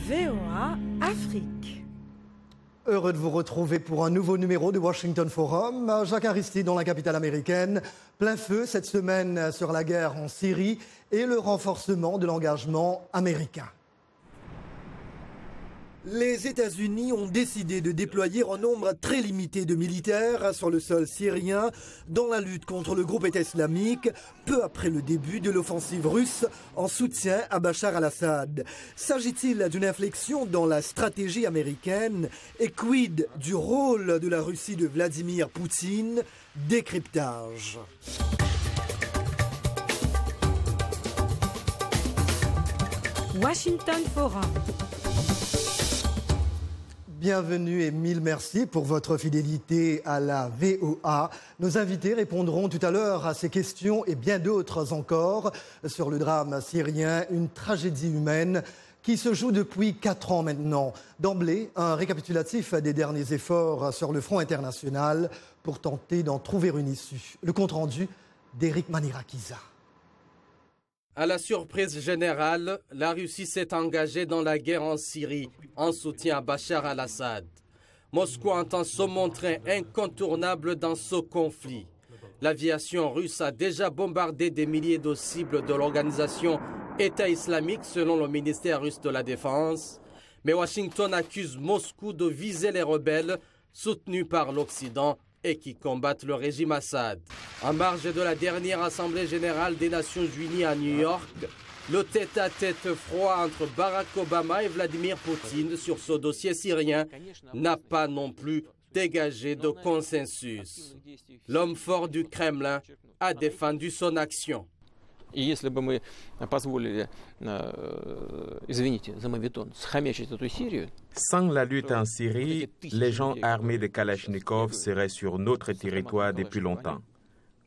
VOA Afrique. Heureux de vous retrouver pour un nouveau numéro de Washington Forum. Jacques Aristide dans la capitale américaine. Plein feu cette semaine sur la guerre en Syrie et le renforcement de l'engagement américain. Les États-Unis ont décidé de déployer un nombre très limité de militaires sur le sol syrien dans la lutte contre le groupe État islamique, peu après le début de l'offensive russe en soutien à Bachar al-Assad. S'agit-il d'une inflexion dans la stratégie américaine? Et quid du rôle de la Russie de Vladimir Poutine? Décryptage. Washington Forum. Bienvenue et mille merci pour votre fidélité à la VOA. Nos invités répondront tout à l'heure à ces questions et bien d'autres encore sur le drame syrien, une tragédie humaine qui se joue depuis 4 ans maintenant. D'emblée, un récapitulatif des derniers efforts sur le front international pour tenter d'en trouver une issue. Le compte-rendu d'Éric Manirakiza. À la surprise générale, la Russie s'est engagée dans la guerre en Syrie en soutien à Bachar al-Assad. Moscou entend se montrer incontournable dans ce conflit. L'aviation russe a déjà bombardé des milliers de cibles de l'organisation État islamique selon le ministère russe de la Défense. Mais Washington accuse Moscou de viser les rebelles soutenus par l'Occident et qui combattent le régime Assad. En marge de la dernière Assemblée générale des Nations Unies à New York, le tête-à-tête froid entre Barack Obama et Vladimir Poutine sur ce dossier syrien n'a pas non plus dégagé de consensus. L'homme fort du Kremlin a défendu son action. И если бы мы позволили, извините за моветон, схомячить эту Сирию... Sans la lutte en Syrie, les gens armés de Kalachnikov seraient sur notre territoire depuis longtemps.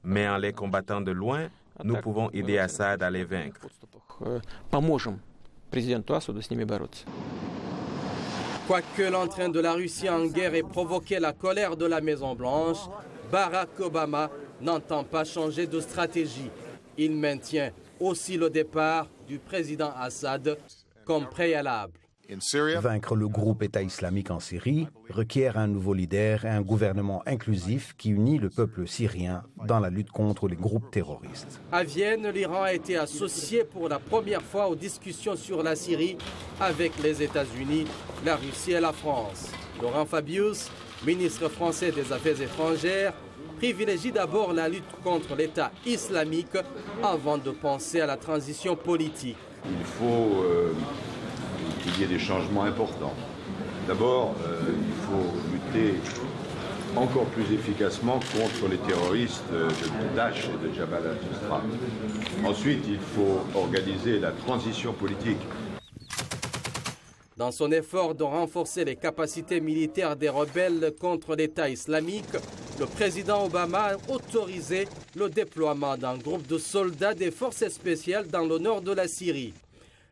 Mais en les combattant de loin, nous pouvons aider Assad à les vaincre. Поможем президенту Асаду с ними бороться. Quoique l'entrain de la Russie en guerre ait provoqué la colère de la Maison-Blanche, Barack Obama n'entend pas changer de stratégie. Il maintient aussi le départ du président Assad comme préalable. Vaincre le groupe État islamique en Syrie requiert un nouveau leader et un gouvernement inclusif qui unit le peuple syrien dans la lutte contre les groupes terroristes. À Vienne, l'Iran a été associé pour la première fois aux discussions sur la Syrie avec les États-Unis, la Russie et la France. Laurent Fabius, ministre français des Affaires étrangères, privilégie d'abord la lutte contre l'État islamique avant de penser à la transition politique. Il faut qu'il y ait des changements importants. D'abord, il faut lutter encore plus efficacement contre les terroristes de Daesh et de Jabhat al-Nusra. Ensuite, il faut organiser la transition politique. Dans son effort de renforcer les capacités militaires des rebelles contre l'État islamique, le président Obama a autorisé le déploiement d'un groupe de soldats des forces spéciales dans le nord de la Syrie.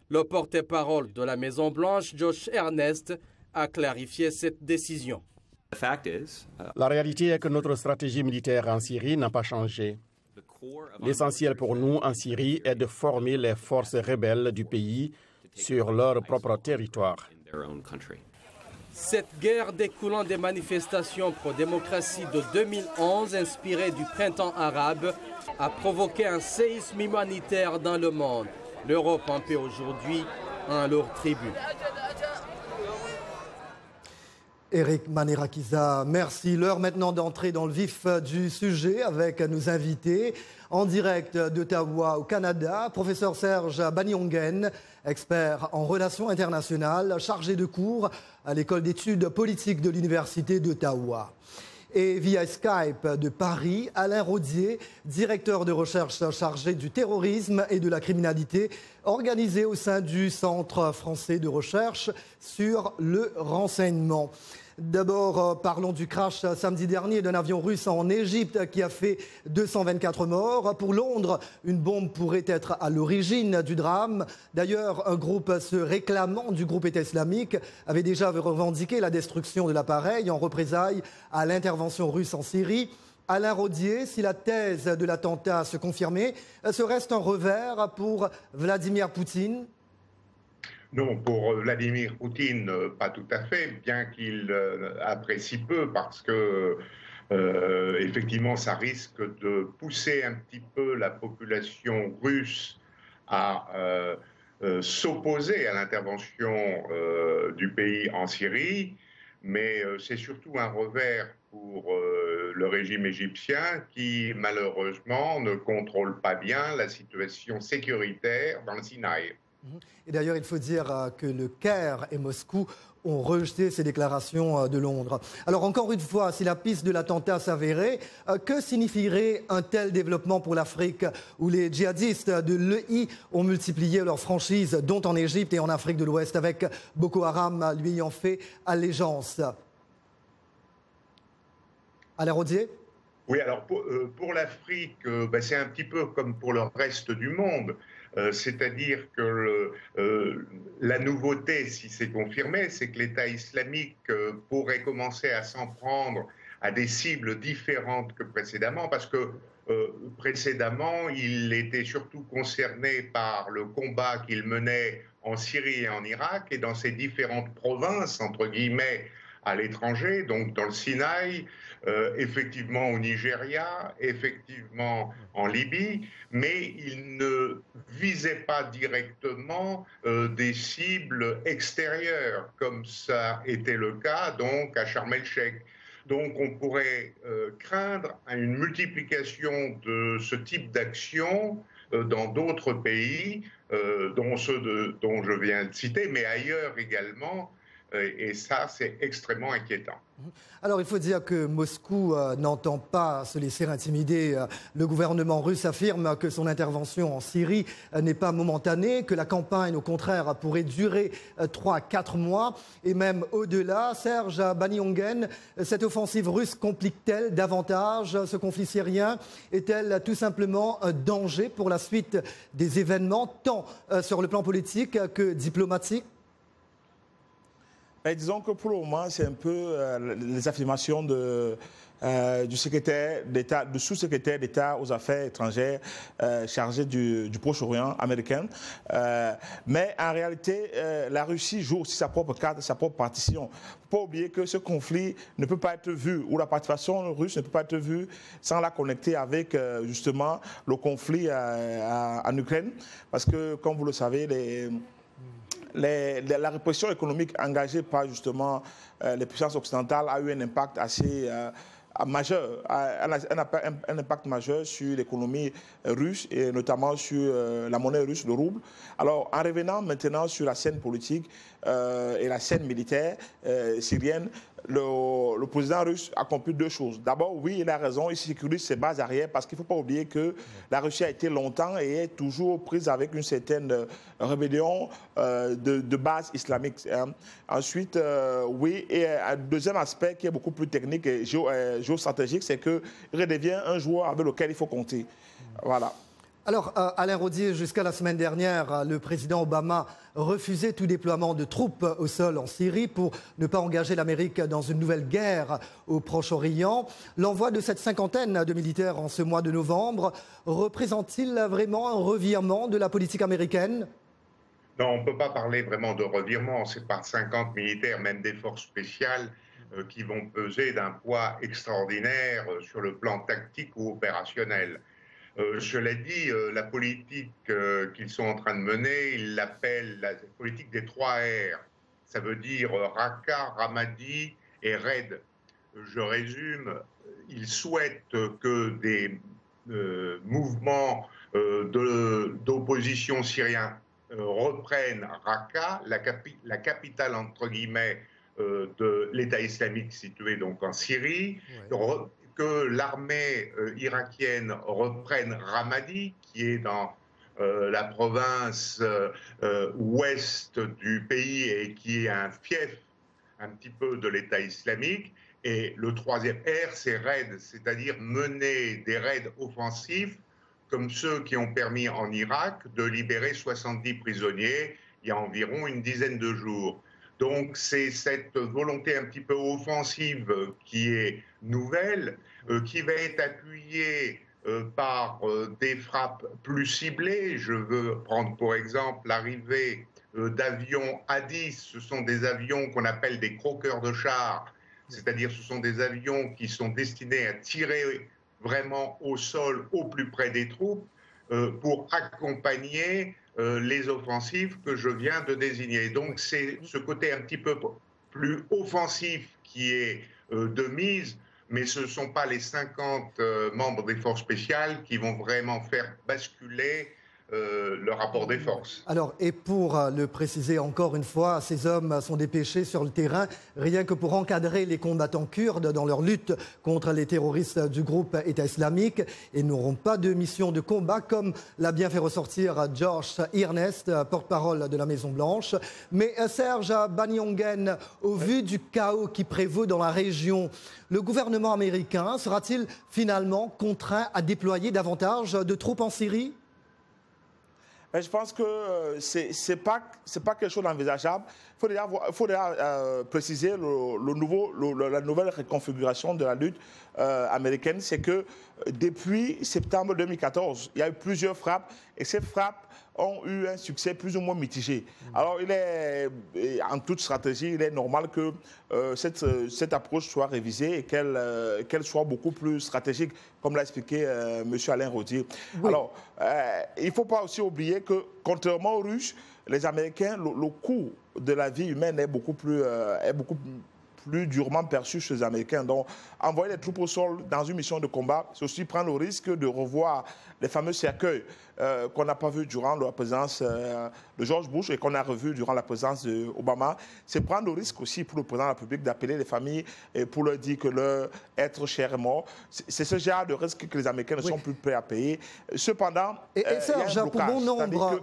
Le porte-parole de la Maison-Blanche, Josh Earnest, a clarifié cette décision. La réalité est que notre stratégie militaire en Syrie n'a pas changé. L'essentiel pour nous en Syrie est de former les forces rebelles du pays sur leur propre territoire. Cette guerre découlant des manifestations pro-démocratie de 2011 inspirées du printemps arabe a provoqué un séisme humanitaire dans le monde. L'Europe en paie aujourd'hui un lourd tribut. Éric Manirakiza, merci. L'heure maintenant d'entrer dans le vif du sujet avec nos invités. En direct d'Ottawa au Canada, professeur Serge Banyongen, expert en relations internationales, chargé de cours à l'école d'études politiques de l'Université d'Ottawa. Et via Skype de Paris, Alain Rodier, directeur de recherche chargé du terrorisme et de la criminalité, organisé au sein du Centre français de recherche sur le renseignement. D'abord, parlons du crash samedi dernier d'un avion russe en Égypte qui a fait 224 morts. Pour Londres, une bombe pourrait être à l'origine du drame. D'ailleurs, un groupe se réclamant du groupe État islamique avait déjà revendiqué la destruction de l'appareil en représailles à l'intervention russe en Syrie. Alain Rodier, si la thèse de l'attentat se confirmait, serait-ce un revers pour Vladimir Poutine ? Non, pour Vladimir Poutine, pas tout à fait, bien qu'il apprécie peu, parce que effectivement, ça risque de pousser un petit peu la population russe à s'opposer à l'intervention du pays en Syrie, mais c'est surtout un revers pour le régime égyptien qui, malheureusement, ne contrôle pas bien la situation sécuritaire dans le Sinaï. Et d'ailleurs, il faut dire que le Caire et Moscou ont rejeté ces déclarations de Londres. Alors encore une fois, si la piste de l'attentat s'avérait, que signifierait un tel développement pour l'Afrique, où les djihadistes de l'EI ont multiplié leurs franchises, dont en Égypte et en Afrique de l'Ouest, avec Boko Haram lui ayant fait allégeance? Alain Rodier? Oui, alors pour l'Afrique, c'est un petit peu comme pour le reste du monde. C'est-à-dire que la nouveauté, si c'est confirmé, c'est que l'État islamique pourrait commencer à s'en prendre à des cibles différentes que précédemment, parce que précédemment, il était surtout concerné par le combat qu'il menait en Syrie et en Irak, et dans ces différentes provinces, entre guillemets, à l'étranger, donc dans le Sinaï, effectivement au Nigeria, effectivement en Libye, mais il ne visait pas directement des cibles extérieures, comme ça était le cas donc à Sharm el-Sheikh. Donc on pourrait craindre une multiplication de ce type d'action dans d'autres pays, dont ceux dont je viens de citer, mais ailleurs également. Et ça, c'est extrêmement inquiétant. Alors, il faut dire que Moscou n'entend pas se laisser intimider. Le gouvernement russe affirme que son intervention en Syrie n'est pas momentanée, que la campagne, au contraire, pourrait durer 3 à 4 mois, et même au-delà. Serge Banyongen, cette offensive russe complique-t-elle davantage ce conflit syrien? Est-elle tout simplement un danger pour la suite des événements, tant sur le plan politique que diplomatique? Mais disons que pour le moment, c'est un peu les affirmations du secrétaire d'État, du sous-secrétaire d'État aux affaires étrangères chargé du Proche-Orient américain. Mais en réalité, la Russie joue aussi sa propre carte, sa propre partition. Il ne faut pas oublier que ce conflit ne peut pas être vu, ou la participation russe ne peut pas être vue sans la connecter avec justement le conflit en Ukraine. Parce que, comme vous le savez, la répression économique engagée par justement les puissances occidentales a eu un impact assez majeur, un impact majeur sur l'économie russe et notamment sur la monnaie russe, le rouble. Alors, en revenant maintenant sur la scène politique et la scène militaire syrienne, le président russe a compris 2 choses. D'abord, oui, il a raison, il sécurise ses bases arrière parce qu'il ne faut pas oublier que la Russie a été longtemps et est toujours prise avec une certaine rébellion de base islamique. Hein. Ensuite, oui, et un deuxième aspect qui est beaucoup plus technique et géostratégique, c'est qu'il redevient un joueur avec lequel il faut compter. Voilà. Alors, Alain Rodier, jusqu'à la semaine dernière, le président Obama refusait tout déploiement de troupes au sol en Syrie pour ne pas engager l'Amérique dans une nouvelle guerre au Proche-Orient. L'envoi de cette cinquantaine de militaires en ce mois de novembre représente-t-il vraiment un revirement de la politique américaine ? Non, on ne peut pas parler vraiment de revirement. C'est pas 50 militaires, même des forces spéciales, qui vont peser d'un poids extraordinaire sur le plan tactique ou opérationnel. Cela dit, la politique qu'ils sont en train de mener, ils l'appellent la politique des 3 R. Ça veut dire Raqqa, Ramadi et Raid. Je résume, ils souhaitent que des mouvements d'opposition syriens reprennent Raqqa, la capitale entre guillemets de l'État islamique situé donc en Syrie, que l'armée irakienne reprenne Ramadi, qui est dans la province ouest du pays et qui est un fief un petit peu de l'État islamique. Et le 3e R, c'est raid, c'est-à-dire mener des raids offensifs comme ceux qui ont permis en Irak de libérer 70 prisonniers il y a environ une dizaine de jours. Donc c'est cette volonté un petit peu offensive qui est nouvelle, qui va être appuyée par des frappes plus ciblées. Je veux prendre pour exemple l'arrivée d'avions A-10. Ce sont des avions qu'on appelle des croqueurs de chars, c'est-à-dire ce sont des avions qui sont destinés à tirer vraiment au sol, au plus près des troupes, pour accompagner les offensives que je viens de désigner. Donc c'est ce côté un petit peu plus offensif qui est de mise, mais ce ne sont pas les 50 membres des forces spéciales qui vont vraiment faire basculer le rapport des forces. Alors, et pour le préciser encore une fois, ces hommes sont dépêchés sur le terrain rien que pour encadrer les combattants kurdes dans leur lutte contre les terroristes du groupe État islamique et n'auront pas de mission de combat, comme l'a bien fait ressortir Josh Earnest, porte-parole de la Maison-Blanche. Mais Serge Banyongen, au vu du chaos qui prévaut dans la région, le gouvernement américain sera-t-il finalement contraint à déployer davantage de troupes en Syrie ? Mais je pense que ce n'est pas quelque chose d'envisageable. Il faut déjà préciser la nouvelle reconfiguration de la lutte américaine. C'est que depuis septembre 2014, il y a eu plusieurs frappes et ces frappes ont eu un succès plus ou moins mitigé. Alors, en toute stratégie, il est normal que cette approche soit révisée et qu'elle soit beaucoup plus stratégique, comme l'a expliqué M. Alain Rodier. Oui. Alors, il ne faut pas aussi oublier que, contrairement aux Russes, les Américains, le coût de la vie humaine est beaucoup plus durement perçu chez les Américains. Donc, envoyer les troupes au sol dans une mission de combat, c'est aussi prendre le risque de revoir les fameux cercueils qu'on n'a pas vus durant la présidence de George Bush et qu'on a revus durant la présidence d'Obama. C'est prendre le risque aussi pour le président de la République d'appeler les familles et pour leur dire que leur être cher est mort. C'est ce genre de risque que les Américains ne sont plus prêts à payer. Cependant, et Serge,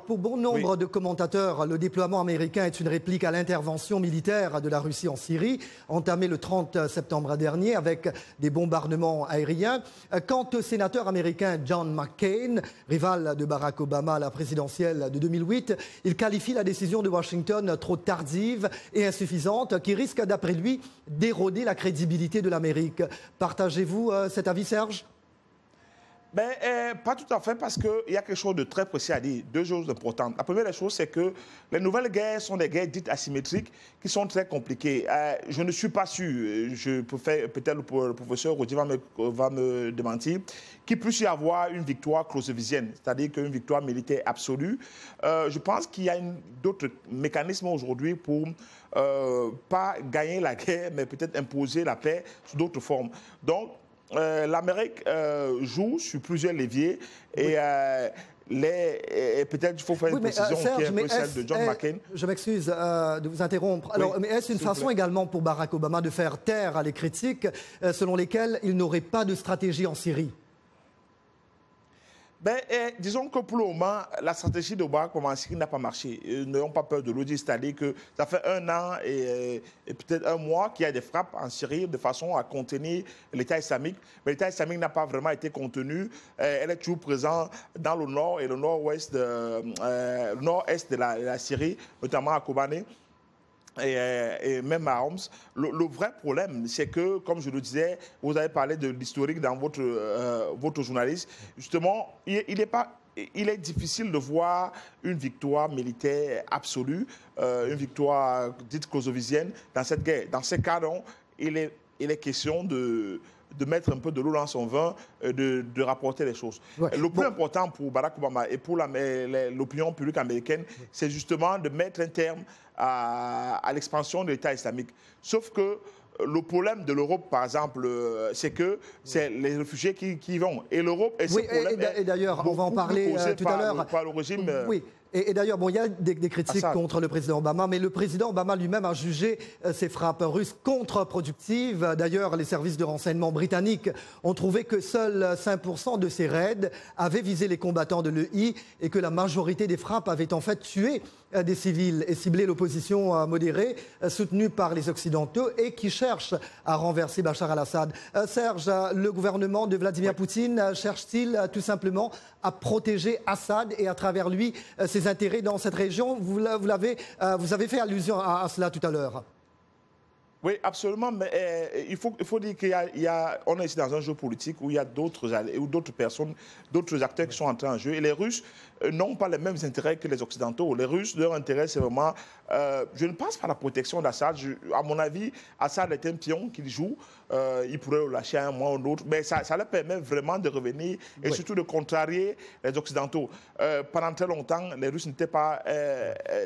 pour bon nombre de commentateurs, le déploiement américain est une réplique à l'intervention militaire de la Russie en Syrie, entamée le 30 septembre dernier avec des bombardements aériens. Quant au sénateur américain John McCain, rival de Barack Obama à la présidentielle de 2008, il qualifie la décision de Washington trop tardive et insuffisante, qui risque, d'après lui, d'éroder la crédibilité de l'Amérique. Partagez-vous cet avis, Serge ? Pas tout à fait, parce qu'il y a quelque chose de très précis à dire, deux choses importantes. La première des choses, c'est que les nouvelles guerres sont des guerres dites asymétriques qui sont très compliquées. Je ne suis pas sûr, peut-être le professeur Rodier va me démentir, qu'il puisse y avoir une victoire clausewitzienne, c'est-à-dire qu'une victoire militaire absolue. Je pense qu'il y a d'autres mécanismes aujourd'hui pour pas gagner la guerre, mais peut-être imposer la paix sous d'autres formes. Donc, l'Amérique joue sur plusieurs leviers et peut-être il faut faire une précision Serge, qui est un peu celle de John McCain. Je m'excuse de vous interrompre. Alors, mais est-ce une façon également pour Barack Obama de faire taire les critiques selon lesquelles il n'aurait pas de stratégie en Syrie ? Disons que pour le moment, la stratégie de Barack Obama en Syrie n'a pas marché. N'ayons pas peur de le dire, c'est-à-dire que ça fait 1 an et peut-être 1 mois qu'il y a des frappes en Syrie de façon à contenir l'État islamique. Mais l'État islamique n'a pas vraiment été contenu. Elle est toujours présente dans le nord et le nord-ouest, nord-est de la Syrie, notamment à Kobané. Et même à Homs. Le vrai problème, c'est que, comme je le disais, vous avez parlé de l'historique dans votre journaliste. Justement, il est difficile de voir une victoire militaire absolue, une victoire dite clausewitzienne dans cette guerre. Dans ces cas-là, il est question de mettre un peu de l'eau dans son vin, de rapporter les choses. Ouais. Le plus important pour Barack Obama et pour l'opinion publique américaine, c'est justement de mettre un terme à l'expansion de l'État islamique. Sauf que le problème de l'Europe, par exemple, c'est que c'est les réfugiés qui y vont. Et l'Europe, et d'ailleurs, on va en parler tout à l'heure. Par le régime. Oui. Et d'ailleurs, il y a des critiques contre le président Obama, mais le président Obama lui-même a jugé ces frappes russes contre-productives. D'ailleurs, les services de renseignement britanniques ont trouvé que seuls 5% de ces raids avaient visé les combattants de l'EI et que la majorité des frappes avaient en fait tué des civils et ciblé l'opposition modérée soutenue par les Occidentaux et qui cherche à renverser Bachar al-Assad. Serge, le gouvernement de Vladimir Poutine cherche-t-il tout simplement à protéger Assad et à travers lui ses intérêts dans cette région? Vous avez fait allusion à cela tout à l'heure. Oui, absolument, mais il faut dire qu'on est ici dans un jeu politique où il y a d'autres personnes, d'autres acteurs qui sont entrés en jeu. Et les Russes n'ont pas les mêmes intérêts que les Occidentaux. Les Russes, leur intérêt, c'est vraiment... je ne pense pas à la protection d'Assad. À mon avis, Assad est un pion qu'il joue. Il pourrait le lâcher à un moment ou l'autre. Mais ça leur permet vraiment de revenir et surtout de contrarier les Occidentaux. Pendant très longtemps, les Russes n'étaient pas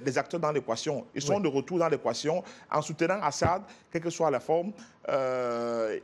des acteurs dans l'équation. Ils sont de retour dans l'équation en soutenant Assad, quelle que soit la forme.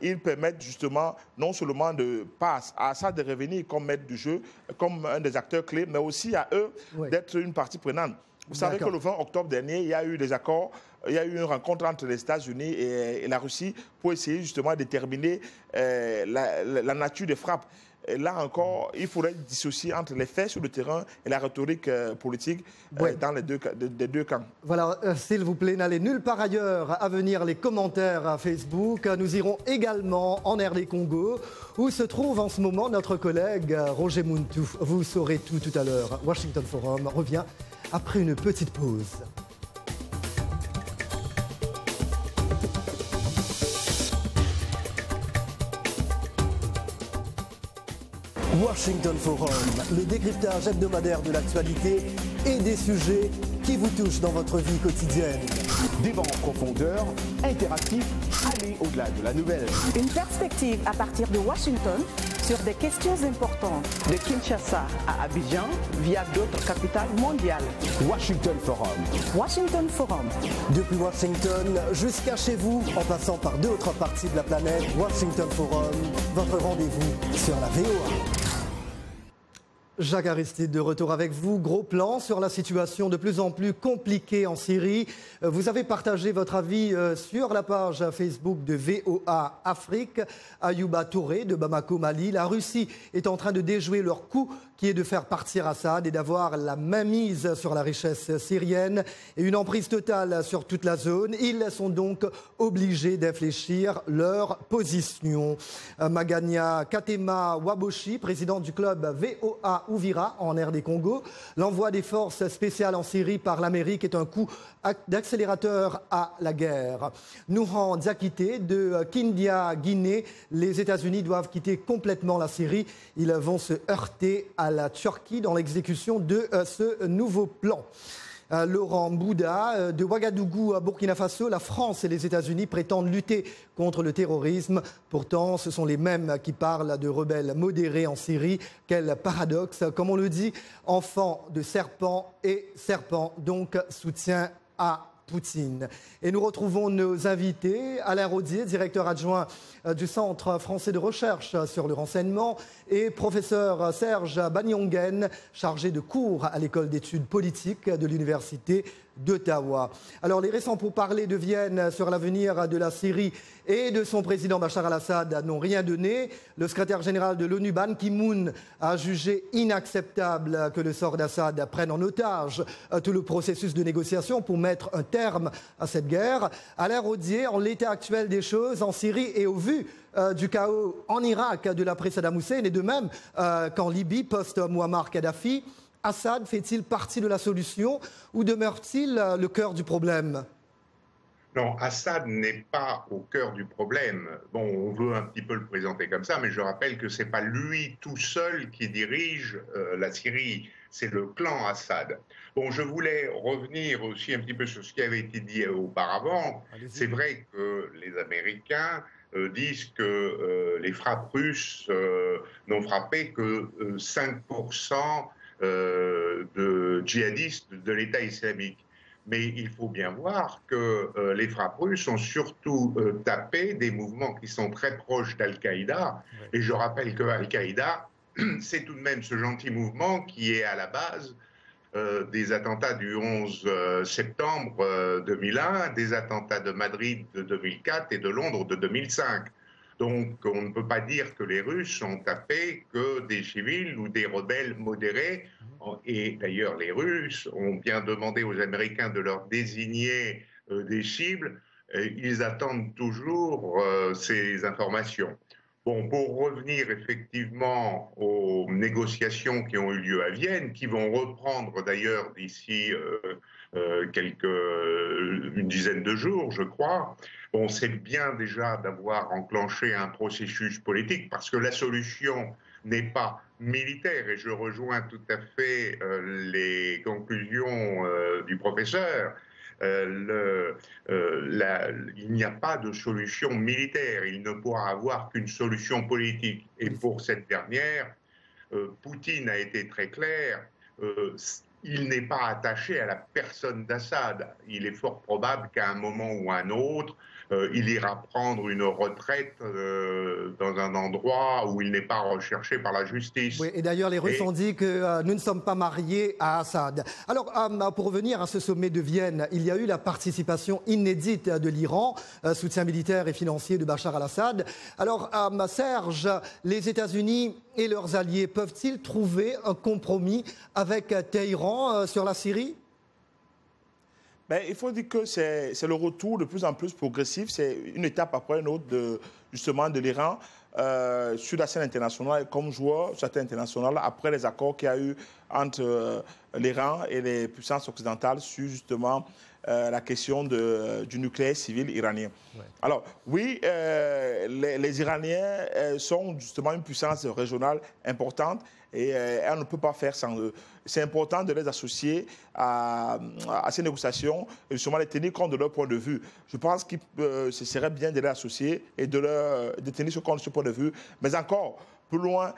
Ils permettent justement non seulement à Assad de revenir comme maître du jeu, comme un des acteurs clés, mais aussi à eux d'être une partie prenante. Vous savez que le 20 octobre dernier, il y a eu des accords, il y a eu une rencontre entre les États-Unis et la Russie pour essayer justement de déterminer la nature des frappes. Et là encore, il faudrait dissocier entre les faits sur le terrain et la rhétorique politique dans les deux camps. Voilà, s'il vous plaît, n'allez nulle part ailleurs. À venir, les commentaires à Facebook. Nous irons également en RD Congo, où se trouve en ce moment notre collègue Roger Muntu. Vous saurez tout à l'heure. Washington Forum revient après une petite pause. Washington Forum, le décryptage hebdomadaire de l'actualité et des sujets qui vous touchent dans votre vie quotidienne. Débat en profondeur, interactif, aller au-delà de la nouvelle. Une perspective à partir de Washington sur des questions importantes. De Kinshasa à Abidjan via d'autres capitales mondiales. Washington Forum. Washington Forum. Depuis Washington jusqu'à chez vous, en passant par d'autres parties de la planète, Washington Forum, votre rendez-vous sur la VOA. Jacques Aristide de retour avec vous. Gros plan sur la situation de plus en plus compliquée en Syrie. Vous avez partagé votre avis sur la page Facebook de VOA Afrique. Ayouba Touré de Bamako, Mali. La Russie est en train de déjouer leur coup qui est de faire partir Assad et d'avoir la mainmise sur la richesse syrienne et une emprise totale sur toute la zone. Ils sont donc obligés d'infléchir leur position. Magania Katema Waboshi, président du club VOA Ouvira en RD Congo. L'envoi des forces spéciales en Syrie par l'Amérique est un coup d'accélérateur à la guerre. Nouhan Diakité de Kindia, Guinée. Les États-Unis doivent quitter complètement la Syrie. Ils vont se heurter à la Turquie dans l'exécution de ce nouveau plan. Laurent Bouddha de Ouagadougou à Burkina Faso. La France et les États-Unis prétendent lutter contre le terrorisme. Pourtant, ce sont les mêmes qui parlent de rebelles modérés en Syrie. Quel paradoxe. Comme on le dit, enfant de serpent et serpent, donc soutien à Poutine. Et nous retrouvons nos invités, Alain Rodier, directeur adjoint du Centre français de recherche sur le renseignement, et professeur Serge Banyongen, chargé de cours à l'école d'études politiques de l'Université d'Ottawa. Alors, les récents pourparlers de Vienne sur l'avenir de la Syrie et de son président Bachar al-Assad n'ont rien donné. Le secrétaire général de l'ONU, Ban Ki-moon, a jugé inacceptable que le sort d'Assad prenne en otage tout le processus de négociation pour mettre un terme à cette guerre. Alain Rodier, en l'état actuel des choses en Syrie et au vu du chaos en Irak de l'après Saddam Hussein et de même qu'en Libye post-Muammar Kadhafi, Assad fait-il partie de la solution ou demeure-t-il le cœur du problème ? Non, Assad n'est pas au cœur du problème. Bon, on veut un petit peu le présenter comme ça, mais je rappelle que ce n'est pas lui tout seul qui dirige la Syrie, c'est le clan Assad. Bon, je voulais revenir aussi un petit peu sur ce qui avait été dit auparavant. C'est vrai que les Américains disent que les frappes russes n'ont frappé que 5% de djihadistes de l'État islamique. Mais il faut bien voir que les frappes russes ont surtout tapé des mouvements qui sont très proches d'Al-Qaïda. Et je rappelle que Al-Qaïda, c'est tout de même ce gentil mouvement qui est à la base des attentats du 11 septembre 2001, des attentats de Madrid de 2004 et de Londres de 2005. Donc on ne peut pas dire que les Russes ont tapé que des civils ou des rebelles modérés. Et d'ailleurs, les Russes ont bien demandé aux Américains de leur désigner des cibles. Ils attendent toujours ces informations. Bon, pour revenir effectivement aux négociations qui ont eu lieu à Vienne, qui vont reprendre d'ailleurs d'ici une dizaine de jours, je crois. Bon, c'est bien déjà d'avoir enclenché un processus politique parce que la solution n'est pas militaire et je rejoins tout à fait les conclusions du professeur. Il n'y a pas de solution militaire, il ne pourra avoir qu'une solution politique. Et pour cette dernière, Poutine a été très clair, il n'est pas attaché à la personne d'Assad. Il est fort probable qu'à un moment ou à un autre, il ira prendre une retraite dans un endroit où il n'est pas recherché par la justice. Oui, et d'ailleurs, les Russes ont dit que nous ne sommes pas mariés à Assad. Alors, pour revenir à ce sommet de Vienne, il y a eu la participation inédite de l'Iran, soutien militaire et financier de Bachar al-Assad. Alors, Serge, les États-Unis et leurs alliés peuvent-ils trouver un compromis avec Téhéran sur la Syrie ? Ben, il faut dire que c'est le retour de plus en plus progressif, c'est une étape après une autre justement de l'Iran sur la scène internationale comme joueur sur la scène internationale après les accords qu'il y a eu entre l'Iran et les puissances occidentales sur justement la question du nucléaire civil iranien. Ouais. Alors oui, les Iraniens sont justement une puissance régionale importante et elle ne peut pas faire sans eux. C'est important de les associer à ces négociations et justement de tenir compte de leur point de vue. Je pense que ce serait bien de les associer et de tenir compte de ce point de vue. Mais encore plus loin,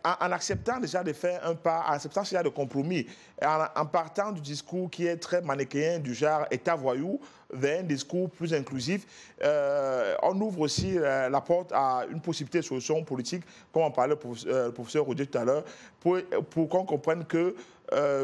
en acceptant déjà de faire un pas, en acceptant déjà de compromis, en partant du discours qui est très manichéen du genre État voyou vers un discours plus inclusif, on ouvre aussi la porte à une possibilité de solution politique, comme en parlait le professeur Roger tout à l'heure, pour qu'on comprenne que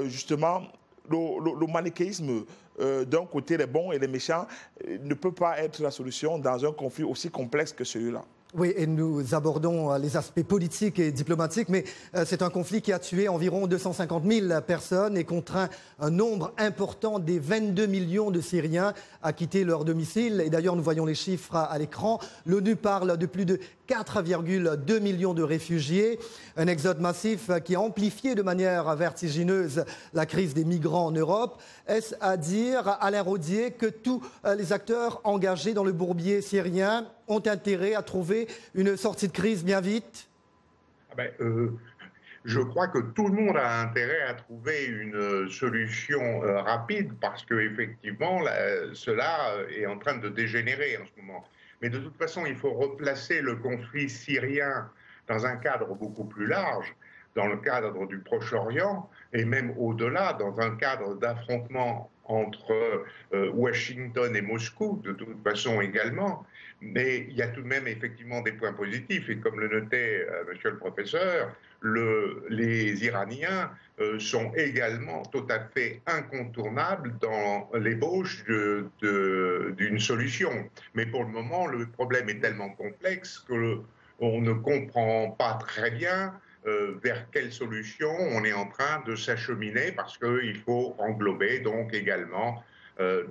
justement le manichéisme d'un côté les bons et les méchants ne peut pas être la solution dans un conflit aussi complexe que celui-là. Oui, et nous abordons les aspects politiques et diplomatiques, mais c'est un conflit qui a tué environ 250 000 personnes et contraint un nombre important des 22 millions de Syriens à quitter leur domicile. Et d'ailleurs, nous voyons les chiffres à l'écran. L'ONU parle de plus de 4,2 millions de réfugiés, un exode massif qui a amplifié de manière vertigineuse la crise des migrants en Europe. Est-ce à dire, Alain Rodier, que tous les acteurs engagés dans le bourbier syrien ont intérêt à trouver une sortie de crise bien vite ? Je crois que tout le monde a intérêt à trouver une solution rapide parce qu'effectivement, cela est en train de dégénérer en ce moment. Mais de toute façon, il faut replacer le conflit syrien dans un cadre beaucoup plus large, dans le cadre du Proche-Orient et même au-delà, dans un cadre d'affrontement entre Washington et Moscou, de toute façon également. Mais il y a tout de même effectivement des points positifs. Et comme le notait monsieur le professeur, les Iraniens sont également tout à fait incontournables dans l'ébauche d'une solution. Mais pour le moment, le problème est tellement complexe qu'on ne comprend pas très bien vers quelle solution on est en train de s'acheminer parce qu'il faut englober donc également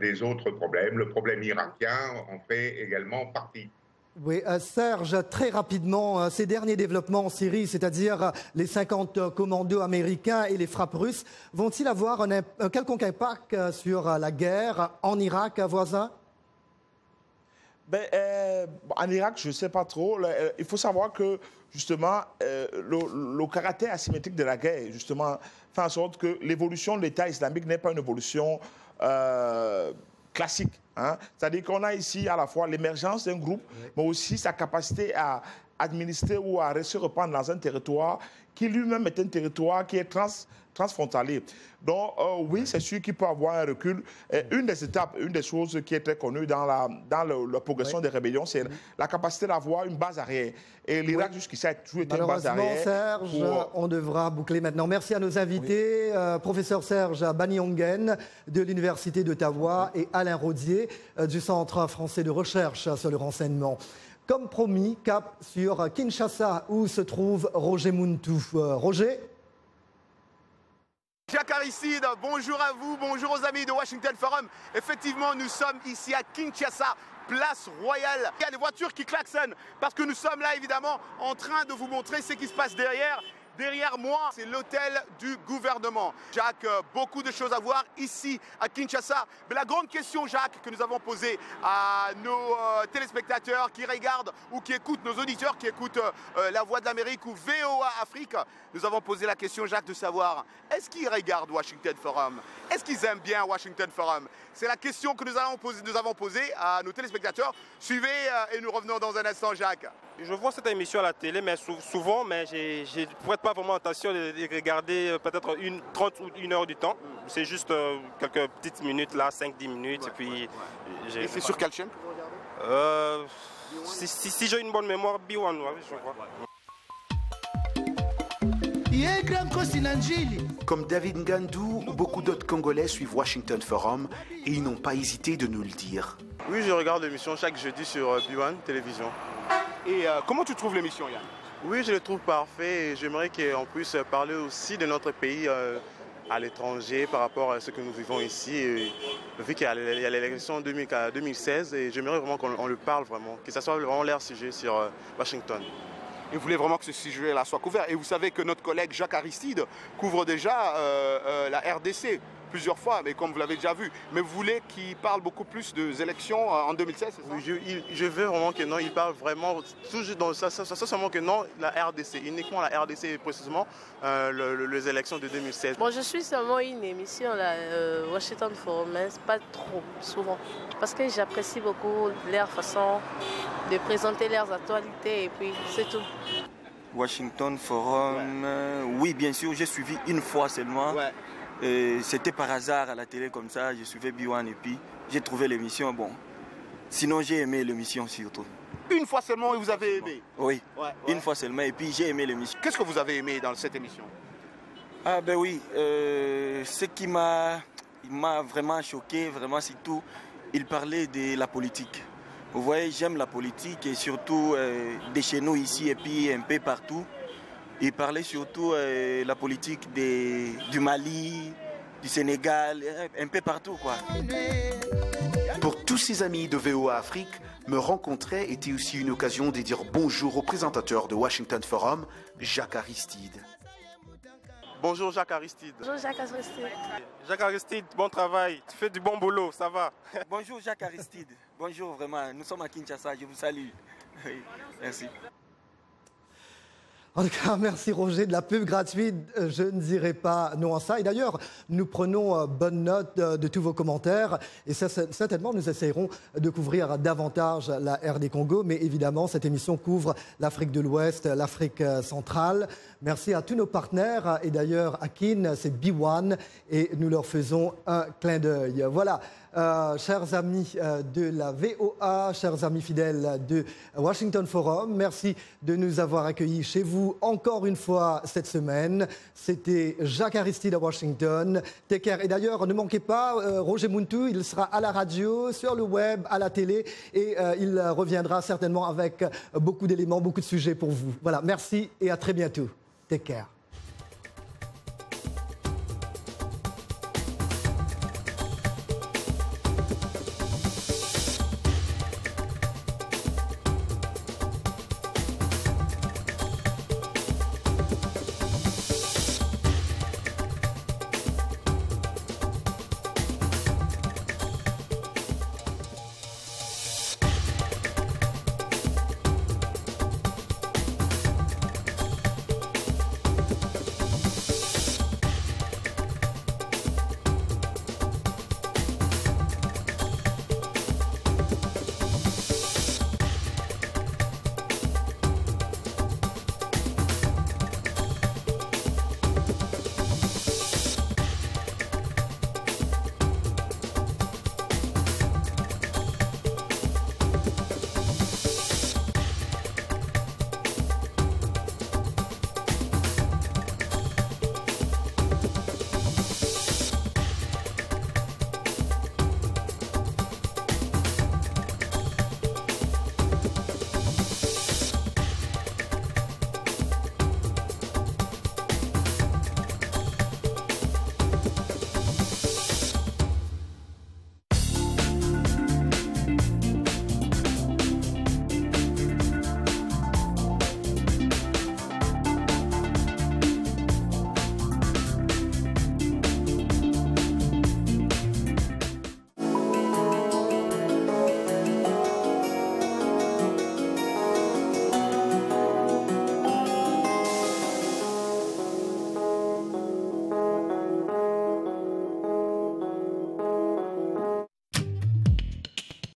des autres problèmes. Le problème irakien en fait également partie. Oui, Serge, très rapidement, ces derniers développements en Syrie, c'est-à-dire les 50 commandos américains et les frappes russes, vont-ils avoir un quelconque impact sur la guerre en Irak voisin ? En Irak, je ne sais pas trop. Il faut savoir que, justement, le caractère asymétrique de la guerre, justement, fait en sorte que l'évolution de l'État islamique n'est pas une évolution classique. Hein? C'est-à-dire qu'on a ici à la fois l'émergence d'un groupe, mais aussi sa capacité à administrer ou à se répandre dans un territoire qui lui-même est un territoire qui est transfrontalier. Donc oui, c'est sûr qu'il peut avoir un recul. Une des étapes, une des choses qui est très connue dans la progression des rébellions, c'est la capacité d'avoir une base arrière. Et l'Irak, jusqu'ici, a toujours été une base arrière. Serge, on devra boucler maintenant. Merci à nos invités, professeur Serge Banyongen de l'Université d'Ottawa et Alain Rodier du Centre français de recherche sur le renseignement. Comme promis, cap sur Kinshasa, où se trouve Roger Muntu. Roger ? Jacques Aristide, bonjour à vous, bonjour aux amis de Washington Forum. Effectivement, nous sommes ici à Kinshasa, place royale. Il y a des voitures qui klaxonnent parce que nous sommes là, évidemment, en train de vous montrer ce qui se passe derrière. Derrière moi, c'est l'hôtel du gouvernement. Jacques, beaucoup de choses à voir ici à Kinshasa. Mais la grande question, Jacques, que nous avons posée à nos téléspectateurs qui regardent ou qui écoutent, nos auditeurs qui écoutent La Voix de l'Amérique ou VOA Afrique, nous avons posé la question, Jacques, de savoir, est-ce qu'ils regardent Washington Forum? Est-ce qu'ils aiment bien Washington Forum? C'est la question que nous avons posée à nos téléspectateurs. Suivez et nous revenons dans un instant, Jacques. Je vois cette émission à la télé, mais souvent, mais je ne prête pas vraiment attention de regarder peut-être 30 ou 1 heure du temps. C'est juste quelques petites minutes là, 5-10 minutes. Ouais, et puis, et c'est sur quelle chaîne que vous regardez? Si j'ai une bonne mémoire, B1, ouais, je crois. Comme David Ngandou, beaucoup d'autres Congolais suivent Washington Forum et ils n'ont pas hésité de nous le dire. Oui, je regarde l'émission chaque jeudi sur B1 Télévision. Et comment tu trouves l'émission, Yann? Oui, je le trouve parfait et j'aimerais qu'on puisse parler aussi de notre pays à l'étranger par rapport à ce que nous vivons ici. Et, vu qu'il y a l'élection 2016 et j'aimerais vraiment qu'on le parle vraiment, que ce soit vraiment l'air sujet sur Washington. Et vous voulez vraiment que ce sujet-là soit couvert. Et vous savez que notre collègue Jacques Aristide couvre déjà la RDC plusieurs fois, mais comme vous l'avez déjà vu. Mais vous voulez qu'il parle beaucoup plus des élections en 2016, c'est ça? Oui, je veux vraiment que non, il parle vraiment, toujours dans ça seulement que non, la RDC, uniquement la RDC et précisément les élections de 2016. Bon, je suis seulement une émission, Washington Forum, mais pas trop, souvent. Parce que j'apprécie beaucoup leur façon de présenter leurs actualités et puis c'est tout. Washington Forum, oui, bien sûr, j'ai suivi une fois seulement. Ouais. C'était par hasard à la télé comme ça, je suivais B1 et puis j'ai trouvé l'émission, bon. Sinon j'ai aimé l'émission surtout. Une fois seulement et vous avez aimé? Oui, une fois seulement et puis j'ai aimé l'émission. Qu'est-ce que vous avez aimé dans cette émission? Ah ben oui, ce qui m'a vraiment choqué, vraiment c'est tout, il parlait de la politique. Vous voyez, j'aime la politique et surtout de chez nous ici et puis un peu partout. Il parlait surtout de la politique du Mali, du Sénégal, un peu partout, quoi. Pour tous ces amis de VOA Afrique, me rencontrer était aussi une occasion de dire bonjour au présentateur de Washington Forum, Jacques Aristide. Bonjour Jacques Aristide. Bonjour Jacques Aristide. Jacques Aristide, bon travail, tu fais du bon boulot, ça va? Bonjour Jacques Aristide, bonjour vraiment, nous sommes à Kinshasa, je vous salue. Merci. En tout cas, merci Roger de la pub gratuite. Je ne dirai pas non à ça. Et d'ailleurs, nous prenons bonne note de tous vos commentaires. Et certainement, nous essayerons de couvrir davantage la RD Congo. Mais évidemment, cette émission couvre l'Afrique de l'Ouest, l'Afrique centrale. Merci à tous nos partenaires. Et d'ailleurs, à Kin, c'est B1. Et nous leur faisons un clin d'œil. Voilà. Chers amis de la VOA, chers amis fidèles de Washington Forum, merci de nous avoir accueillis chez vous encore une fois cette semaine. C'était Jacques Aristide à Washington. Take care. Et d'ailleurs, ne manquez pas, Roger Muntu, il sera à la radio, sur le web, à la télé et il reviendra certainement avec beaucoup d'éléments, beaucoup de sujets pour vous. Voilà, merci et à très bientôt. Take care.